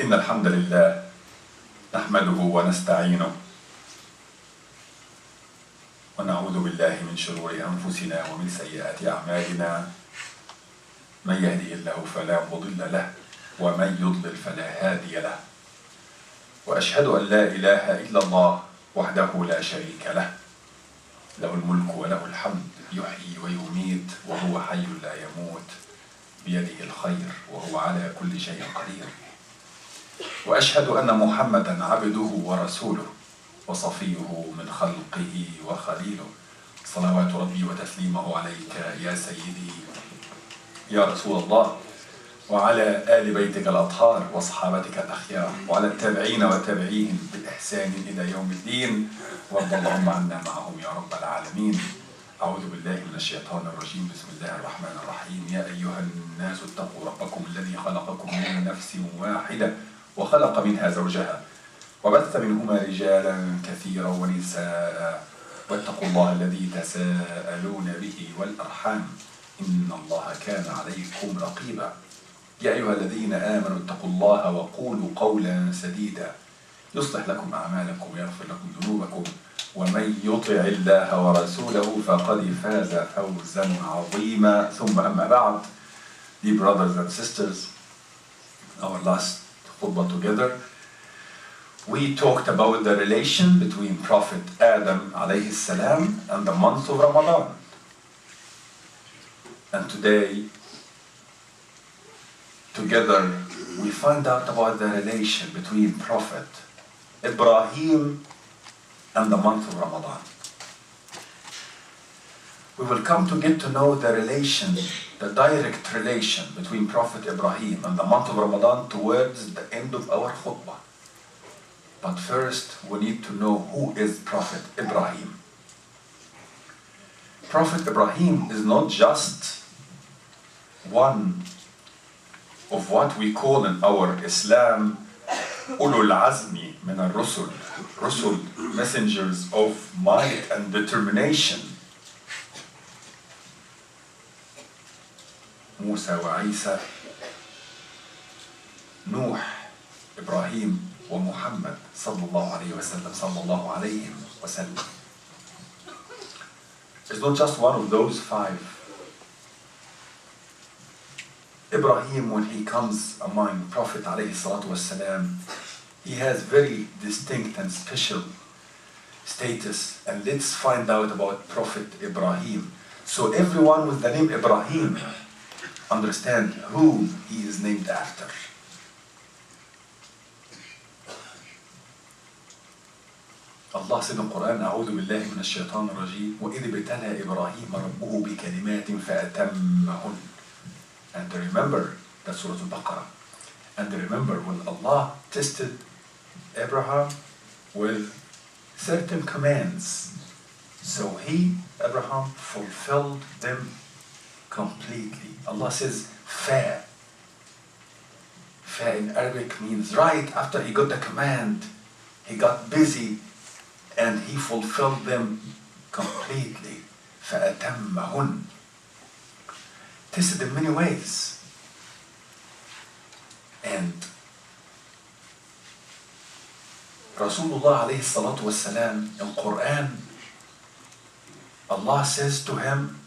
إن الحمد لله نحمده ونستعينه ونعوذ بالله من شرور أنفسنا ومن سيئات أعمالنا من يهده الله فلا مضل له ومن يضلل فلا هادي له وأشهد أن لا إله إلا الله وحده لا شريك له له الملك وله الحمد يحيي ويميت وهو حي لا يموت بيده الخير وهو على كل شيء قدير وأشهد أن محمدا عبده ورسوله وصفيه من خلقه وخليله صلوات ربي وتسليمه عليك يا سيدي يا رسول الله وعلى آل بيتك الأطهار وصحابتك الأخيار وعلى التابعين والتابعين بالإحسان إلى يوم الدين وارض اللهم عنا معهم يا رب العالمين. أعوذ بالله من الشيطان الرجيم. بسم الله الرحمن الرحيم. يا أيها الناس اتقوا ربكم الذي خلقكم من نفس واحدة وخلق منها زوجها وبث منهما رجالا كثيرا ونساء واتقوا الله الذي تساءلون به والأرحام إن الله كان عليكم رقيبا. يا أيها الذين آمنوا اتقوا الله وقولوا قولا سديدا يصلح لكم أعمالكم ويغفر لكم ذنوبكم ومن يطع الله ورسوله فقد فاز فوزا عظيما. ثم أما بعد. Dear brothers and sisters, our last khutbah together we talked about the relation between Prophet Adam alayhi salam and the month of Ramadan. And today together we find out about the relation between Prophet Ibrahim and the month of Ramadan. We will come to get to know the relation, the direct relation between Prophet Ibrahim and the month of Ramadan towards the end of our khutbah. But first we need to know who is Prophet Ibrahim. Prophet Ibrahim is not just one of what we call in our Islam ulul azmi min al-rusul, rusul, messengers of might and determination. موسى وعيسى نوح إبراهيم ومحمد صلى الله عليه وسلم صلى الله عليه وسلم. It's not just one of those five. Ibrahim, when he comes among Prophet alayhi salatu wasalam, he has very distinct and special status. And let's find out about Prophet Ibrahim. So everyone with the name Ibrahim understand who he is named after. Allah said in the Quran, أعوذ بالله من الشيطان الرجيم وإذ ابتلى إبراهيم ربه بكلمات فأتمهن. And remember, that's Surah Al-Baqarah. And remember when Allah tested Abraham with certain commands. So Abraham, fulfilled them completely. Allah says, fa. Fa in Arabic means right after he got the command, he got busy and he fulfilled them completely. فَأَتَمَّهُنْ. Tested in many ways. And Rasulullah alayhi salatu wasalam in Quran, Allah says to him,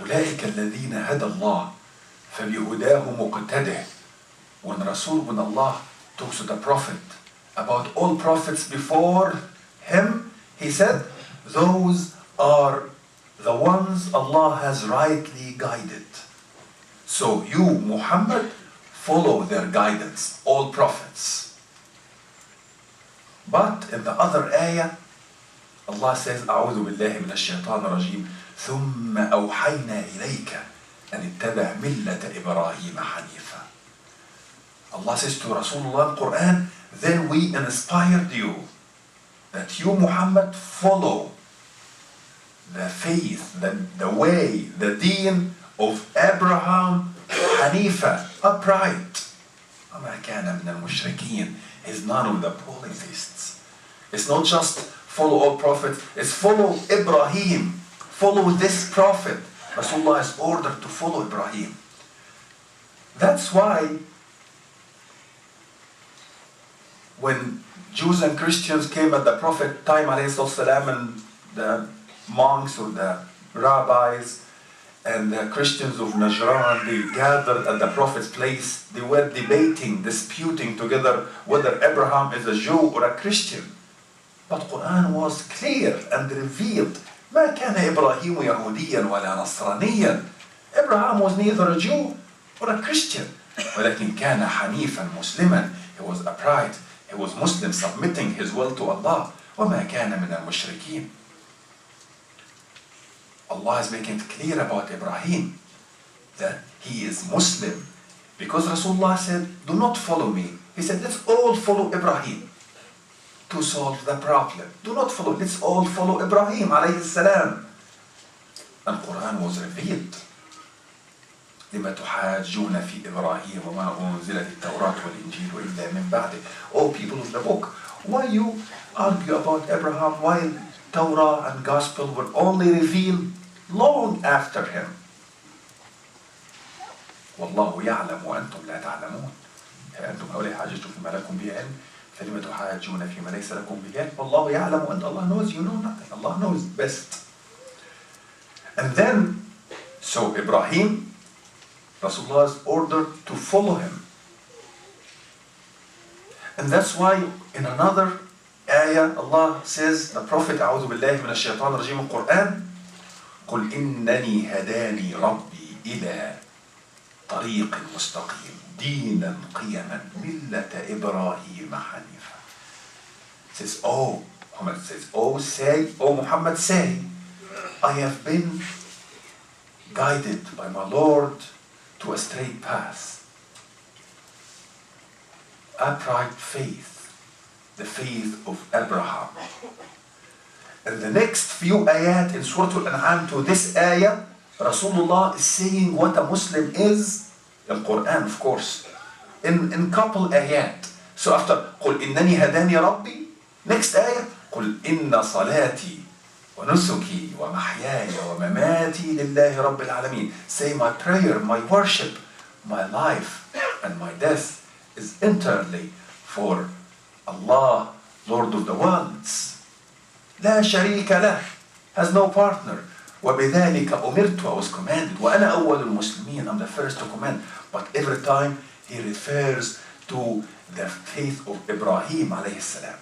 أولئك الذين هدى الله فبهداه مقتده. When Allah talks to the Prophet about all prophets before him, he said, those are the ones Allah has rightly guided. So you, Muhammad, follow their guidance, all prophets. But in the other ayah, Allah says, أعوذ بالله من الشيطان الرجيم ثم أوحينا إليك أن اتبع ملة إبراهيم حنيفا. Allah says to Rasulullah in Quran, then we inspired you that you, Muhammad, follow the faith, the way, the deen of Abraham Hanifa, upright. وما كان من المشركين. He's none of the polytheists. It's not just follow all prophets, it's follow Ibrahim. Follow this prophet. Rasulullah is ordered to follow Ibrahim. That's why when Jews and Christians came at the Prophet time ﷺ, and the monks or the rabbis and the Christians of Najran, they gathered at the Prophet's place. They were debating, disputing together whether Abraham is a Jew or a Christian. But Quran was clear and revealed. ما كان إبراهيم يهوديا ولا نصرانيا. Abraham was neither a Jew or a Christian. ولكن كان حنيفا مسلما. He was upright. He was Muslim, submitting his will to Allah. وما كان من المشركين. Allah is making it clear about Ibrahim that he is Muslim. Because Rasulullah said, do not follow me. He said, let's all follow Ibrahim to solve the problem. Do not follow, let's all follow Ibrahim alayhi salam. And Quran was revealed. لما تحاجون في إبراهيم وما أنزلت التوراة والإنجيل إلا من بعده. Oh people of the book, why you argue about Abraham while Torah and Gospel were only revealed long after him? والله يعلم وأنتم لا تعلمون. أنتم هؤلاء حاججتم فيما لكم به علم فلما تحاجون فيما ليس لكم به علم والله يعلم وأنت Allah knows you know nothing. Allah knows best. And then, so Ibrahim, Rasulullah is ordered to follow him. And that's why in another ayah Allah says, the Prophet أعوذ بالله من الشيطان الرجيم القرآن قل إنني هداني ربي إلى طريق مستقيم دينا قيما ملة إبراهيم حنيفا. Says, oh, Muhammad says, oh Muhammad say, I have been guided by my Lord to a straight path, upright faith, the faith of Abraham. And the next few ayat in Surah Al-An'am to this ayah, Rasulullah is saying what a Muslim is, in Quran of course, in couple ayat. So after قُلْ إِنَّنِي هَدَانِي رَبِّي, next ayah, قُلْ إِنَّ صَلَاتِي وَنُسُكِي وَمَحْيَايَ وَمَمَاتِي لِلَّهِ رَبِّ الْعَالَمِينَ. Say my prayer, my worship, my life and my death is entirely for Allah, Lord of the worlds. لا شريك له, has no partner. وبذلك أمرت, I was commanded. وأنا أول المسلمين, I'm the first to command. But every time he refers to the faith of Ibrahim alayhi salam.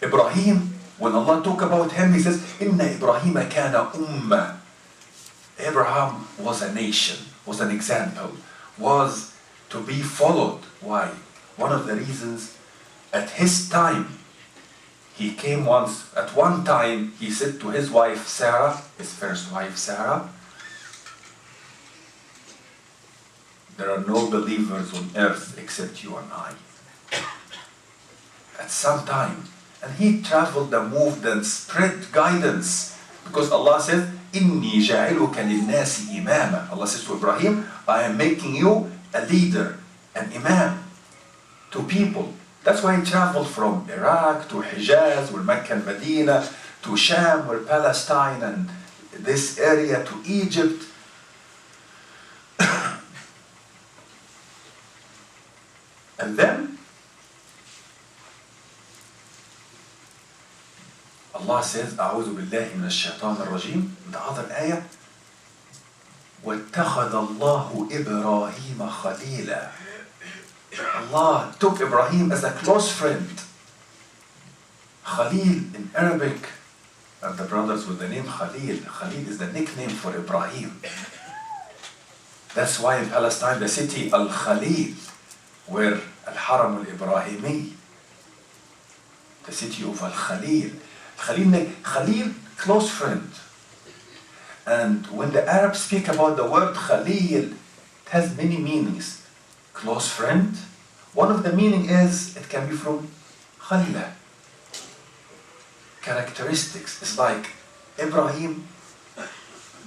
Ibrahim, when Allah talk about him, he says, إِنَّ إِبْرَاهِيمَ كَانَ أُمَّةً. Abraham was a nation, was an example, was to be followed. Why? One of the reasons, at his time, he came once, at one time, he said to his wife Sarah, his first wife Sarah, there are no believers on earth except you and I. At some time, and he traveled and moved and spread guidance, because Allah says, إِنِّي جَعِلُكَ لِلنَّاسِ إِمَامًا. Allah says to Ibrahim, I am making you a leader, an imam to people. That's why he traveled from Iraq to Hijaz, or Mecca and Medina, to Sham, or Palestine, and this area, to Egypt. And then Allah says, أعوذ بالله من الشيطان الرجيم, the other ayah, وَاتَّخَذَ اللَّهُ إِبْرَاهِيمَ خَلِيلًا. Allah took Ibrahim as a close friend. Khalil in Arabic, and the brothers with the name Khalil. Khalil is the nickname for Ibrahim. That's why in Palestine the city Al-Khalil, where Al-Haram Al-Ibrahimi, the city of Al-Khalil. Khalil, close friend. And when the Arabs speak about the word Khalil, it has many meanings. Close friend, one of the meaning is, it can be from Khalila. Characteristics, it's like Ibrahim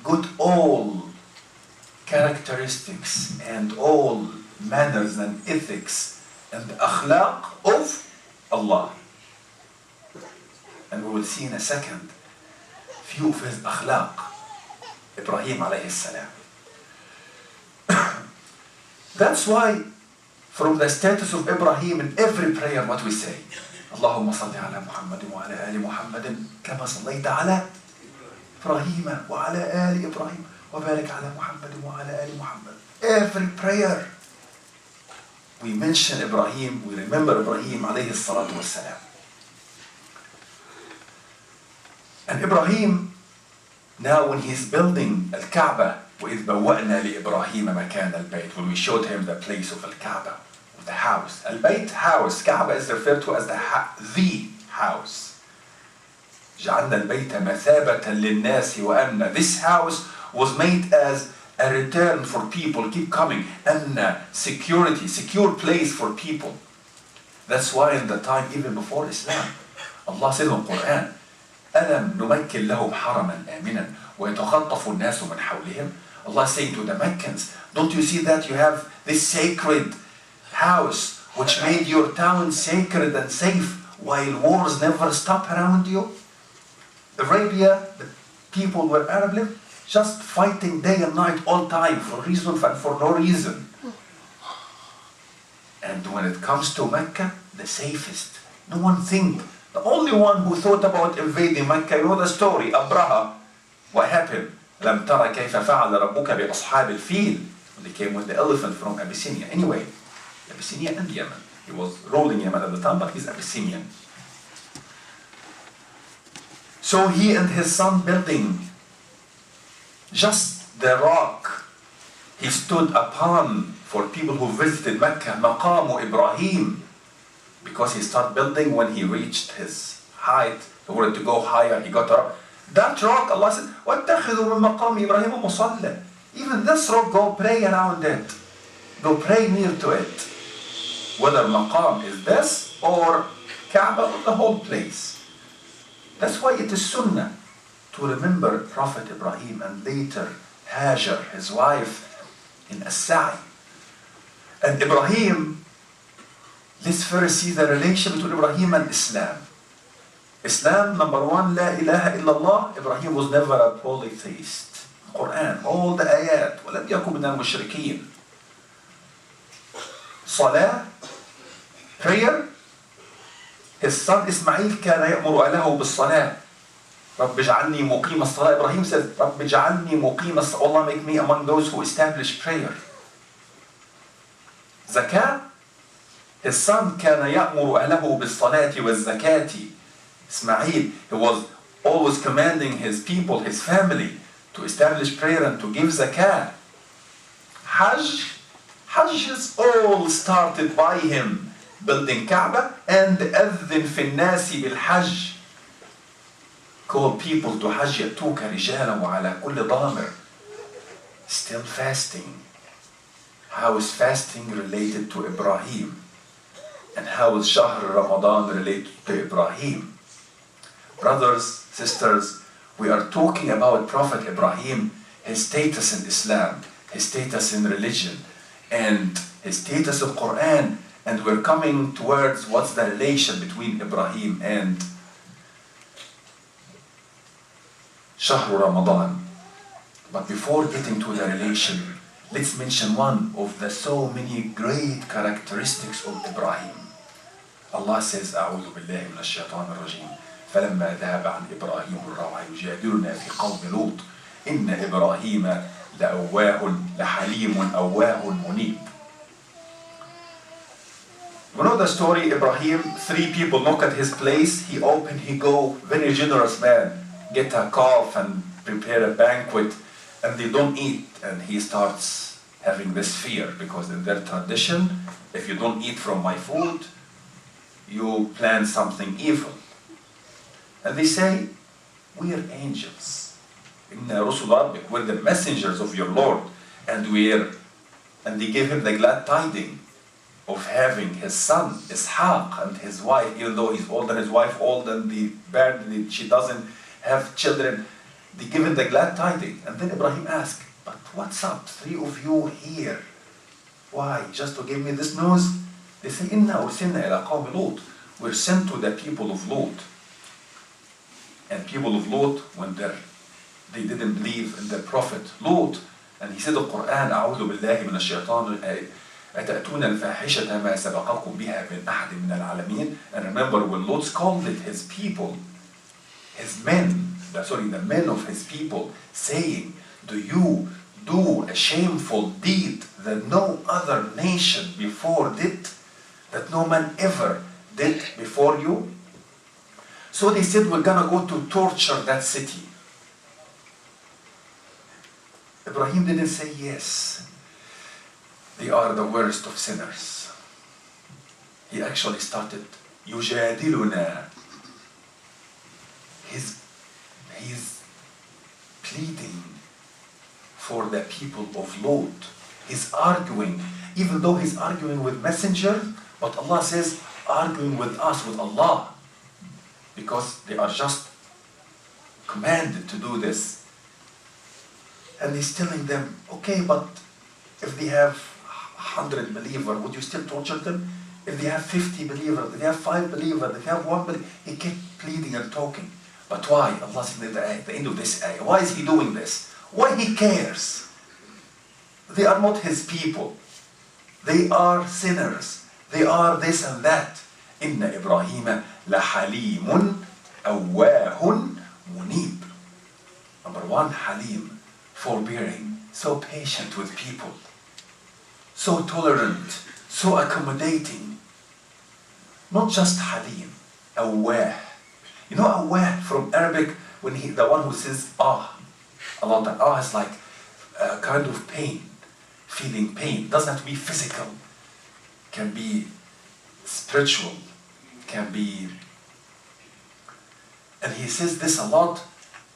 got all characteristics and all manners and ethics and akhlaq of Allah. And we will see in a second few of his akhlaq, Ibrahim alayhi salam. That's why from the status of Ibrahim in every prayer, what we say? اللهم صل على محمد وعلى آل محمد كما صليت على إبراهيم وعلى آل إبراهيم وبارك على محمد وعلى آل محمد. Every prayer we mention Ibrahim, we remember Ibrahim عليه الصلاة والسلام. And Ibrahim, now when he's building Al-Kaaba, وإذ بوأنا لإبراهيم مكان البيت, when we showed him the place of Al-Kaaba, the house. Al-Bayt, house. Kaaba is referred to as the house. جعلنا البيت مثابة للناس وأمنا. This house was made as a return for people. Keep coming. أمنا, security, secure place for people. That's why in the time even before Islam, Allah said in the Quran, ألم نمكن لهم حرما آمنا ويتخطف الناس من حولهم. Allah is saying to the Meccans, don't you see that you have this sacred house which made your town sacred and safe while wars never stop around you? Arabia, the people were Arab, just fighting day and night all time for reason and for no reason. And when it comes to Mecca, the safest. No one think. The only one who thought about invading Mecca, you know the story, Abraha. What happened? لم ترى كيف فعل ربك بأصحاب الفيل. They came with the elephant from Abyssinia. Anyway, Abyssinia and Yemen. He was ruling Yemen at the time, but he's Abyssinian. So he and his son building just the rock he stood upon for people who visited Mecca, مقام Ibrahim, because he started building when he reached his height. He wanted to go higher, he got up. That rock, Allah said, وَاتَّخِذُوا مِن مَقَامِ إِبْرَاهِيمَ مُصَلًّى. Even this rock, go pray around it. Go pray near to it. Whether maqam is this or Kaaba or the whole place. That's why it is sunnah to remember Prophet Ibrahim and later Hajar, his wife, in As-Sa'i. And Ibrahim, let's first see the relation between Ibrahim and Islam. Islam, number one, La ilaha illallah. Ibrahim was never a polytheist. Quran, all the ayat. وَلَمْ يَكُنْ مِنَ الْمُشْرِكِينَ. Salah, prayer. His son Ismail كان يأمر أهله بالصلاة. رب اجعلني مقيم الصلاة. Ibrahim said, رب اجعلني مقيم الصلاة. Allah make me among those who establish prayer. Zakah. His son كان يأمر أهله بالصلاة والزكاة. Ismail, he was always commanding his people, his family, to establish prayer and to give zakah. Hajj all started by him, building Kaaba and أذن في الناس بالحج. Call people to Hajj يأتوك رجالا وعلى كل ضامر. Still fasting. How is fasting related to Ibrahim? And how is Shahr Ramadan related to Ibrahim? Brothers, sisters, we are talking about Prophet Ibrahim, his status in Islam, his status in religion, and his status in Quran, and we're coming towards what's the relation between Ibrahim and Shahr Ramadan. But before getting to the relation, let's mention one of the so many great characteristics of Ibrahim. Allah says, أعوذ بالله من الشيطان الرجيم. فلما ذهب عن إبراهيم الروع يجادلنا في قوم لوط إن إبراهيم لحليم أواه منيب. You know the story, Ibrahim, 3 people knock at his place, he open, he go, very generous man, get a calf and prepare a banquet, and they don't eat, and he starts having this fear, because in their tradition, if you don't eat from my food, you plan something evil. And they say, we are angels. We're the messengers of your Lord. And they give him the glad tiding of having his son, Ishaq, and his wife, even though he's old and his wife old and she doesn't have children. They give him the glad tiding. And then Ibrahim asked, but what's up? 3 of you here. Why? Just to give me this news? They say, Inna ursilna ila qawmi Lut. We're sent to the people of Lut. And people of Lut, when they didn't believe in the Prophet Lut, and he said in the Quran, أعوذ بالله من الشيطان أتأتون الفاحشة ما سبقكم بها من أحد من العالمين. And remember when Lot called it his people, his men, the men of his people, saying, do you do a shameful deed that no other nation before did, that no man ever did before you? So they said, we're gonna go to torture that city. Ibrahim didn't say yes. They are the worst of sinners. He actually started يجادلنا. He's pleading for the people of Lot. He's arguing, even though he's arguing with messenger, but Allah says, arguing with us, with Allah, because they are just commanded to do this. And he's telling them, okay, but if they have 100 believers, would you still torture them? If they have 50 believers, if they have 5 believers, if they have 1 believer, he kept pleading and talking. But why? Allah said at the end of this ayah, why is he doing this? Why he cares? They are not his people. They are sinners. They are this and that. Inna Ibrahim لحليم أواه منيب. Number 1, Halim, forbearing, so patient with people, so tolerant, so accommodating. Not just Halim, Awah. You know Awah from Arabic, when the one who says ah. A lot of ah is like a kind of pain, feeling pain. Doesn't have to be physical. Can be spiritual, can be. And he says this a lot,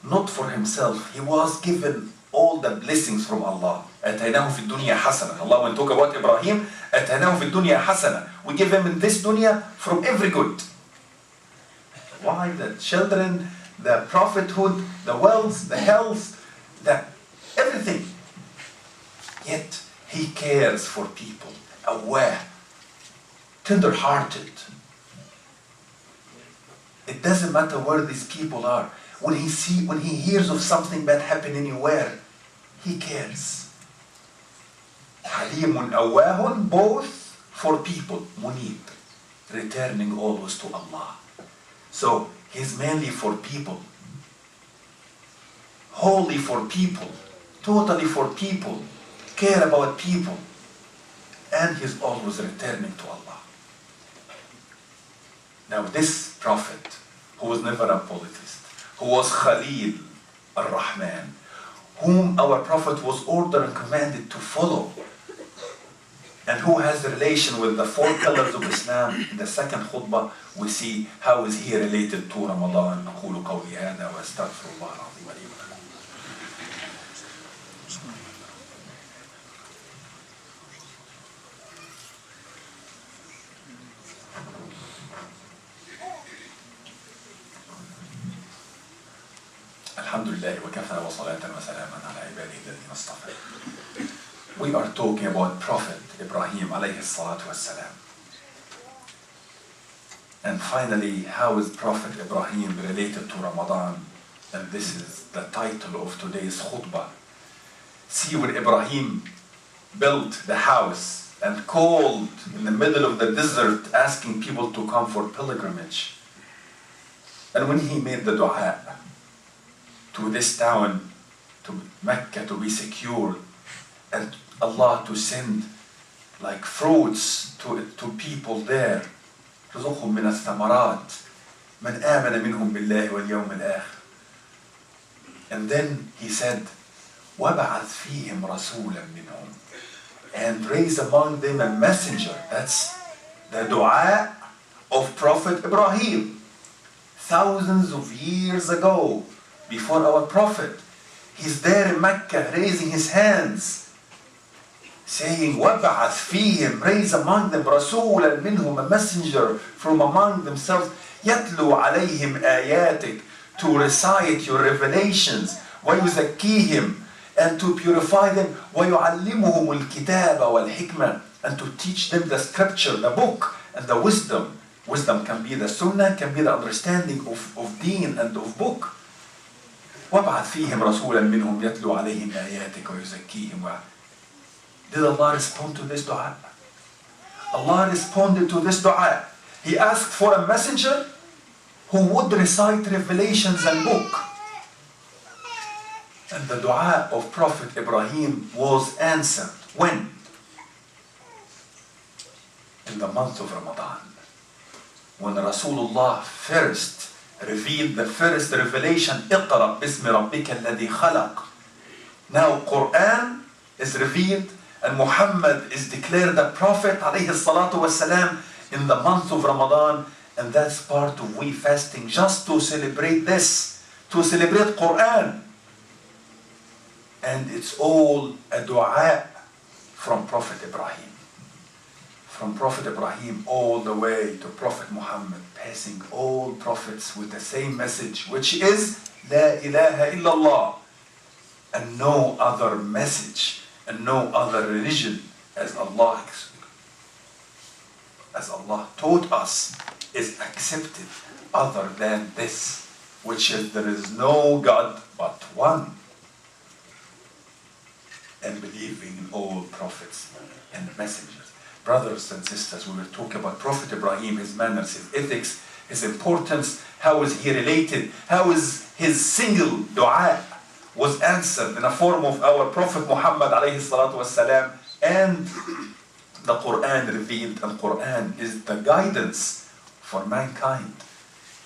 not for himself. He was given all the blessings from Allah. أتيناه في الدنيا حسنة. Allah when talk about Ibrahim, أتيناه في الدنيا حسنة. We give him in this dunya from every good. Why? The children, the prophethood, the wealth, the health, everything. Yet he cares for people, aware, tender-hearted. It doesn't matter where these people are. When he hears of something bad happening anywhere, he cares. Halimun awahun, both for people, munib, returning always to Allah. So he's mainly for people, wholly for people, totally for people, care about people, and he's always returning to Allah. Now this prophet, who was never a politist, who was Khalil ar-Rahman, whom our prophet was ordered and commanded to follow, and who has a relation with the 4 pillars of Islam. In the second khutbah, we see how is he related to Ramadan. أقول قولي هذا وأستغفر الله العظيم لي ولكم. الحمد لله وكفى وصلاة وسلاما على عباده الذين اصطفى. We are talking about Prophet Ibrahim alayhi salatu wassalam. And finally, how is Prophet Ibrahim related to Ramadan? And this is the title of today's khutbah. See where Ibrahim built the house and called in the middle of the desert asking people to come for pilgrimage. And when he made the dua to this town, to Mecca, to be secured, and Allah to send like fruits to people there. رزقهم من الثمرات من آمن منهم بالله واليوم الآخر. And then he said, وَبَعَثْ فِيهِمْ رَسُولًا مِّنْهُمْ, and raise among them a messenger. That's the dua of Prophet Ibrahim. Thousands of years ago, before our Prophet, he's there in Mecca raising his hands, saying, وَبَعَثْ فِيهِمْ, raise among them رَسُولًا مِّنْهُمْ, a messenger from among themselves, يَتْلُو عَلَيْهِمْ آيَاتِكَ, to recite your revelations, وَيُزَكِّيهِمْ, and to purify them, وَيُعَلِّمُهُمُ الْكِتَابَ وَالْحِكْمَةِ, and to teach them the scripture, the book, and the wisdom. Wisdom can be the sunnah, can be the understanding of deen and of book. وَبَعَثْ فِيهِمْ رَسُولًا مِّنْهُمْ يَتْلُو عَلَيْهِمْ آيَاتِكَ وَيُزَكِّيهِمْ. Did Allah respond to this dua? Allah responded to this dua. He asked for a messenger who would recite revelations and book. And the dua of Prophet Ibrahim was answered. When? In the month of Ramadan. When Rasulullah first revealed the first revelation, اقرأ باسم ربك الذي خلق. Now Quran is revealed and Muhammad is declared the Prophet alayhi salatu wasalam in the month of Ramadan, and that's part of we fasting just to celebrate this, to celebrate Quran. And it's all a dua from Prophet Ibrahim. From Prophet Ibrahim all the way to Prophet Muhammad, passing all prophets with the same message, which is La ilaha illallah. And no other message and no other religion as Allah taught us is accepted other than this, which is there is no God but one, and believing in all prophets and messengers. Brothers and sisters, we will talk about Prophet Ibrahim, his manners, his ethics, his importance, how is he related, how is his single dua was answered in a form of our Prophet Muhammad alayhi salatu wasalam, and the Quran revealed. And Quran is the guidance for mankind,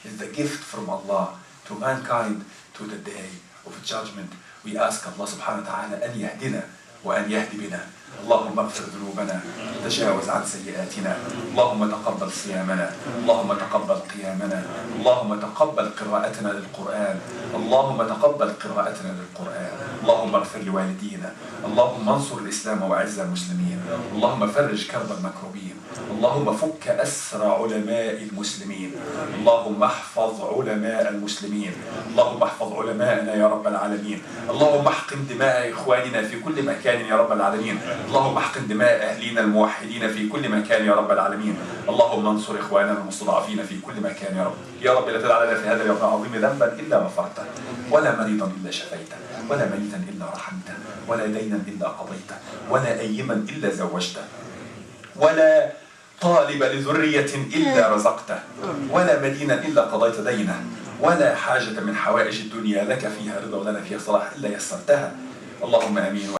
is the gift from Allah to mankind to the day of judgment. We ask Allah subhanahu wa ta'ala أن يهدنا وأن يهدي بنا. اللهم اغفر ذنوبنا تجاوز عن سيئاتنا. اللهم تقبل صيامنا. اللهم تقبل قيامنا. اللهم تقبل قراءتنا للقرآن. اللهم تقبل قراءتنا للقرآن. اللهم اغفر لوالدينا. اللهم انصر الإسلام وأعز المسلمين. اللهم فرج كرب المكروبين. اللهم فك أسر علماء المسلمين. اللهم احفظ علماء المسلمين. اللهم احفظ علماءنا يا رب العالمين. اللهم احقن دماء إخواننا في كل مكان يا رب العالمين. اللهم احقن دماء أهلنا الموحدين في كل مكان يا رب العالمين. اللهم انصر إخواننا المستضعفين في كل مكان يا رب. يا رب لا تدع لنا في هذا اليوم العظيم ذنبا إلا غفرته، ولا مريضا إلا شفيته، ولا ميتا إلا رحمته، ولا دينا إلا قضيته، ولا أيما إلا زوجته، ولا طالب لذرية إلا رزقته، ولا مدينا إلا قضيت دينه، ولا حاجة من حوائج الدنيا لك فيها رضا ولنا فيها صلاح إلا يسرتها. اللهم آمين.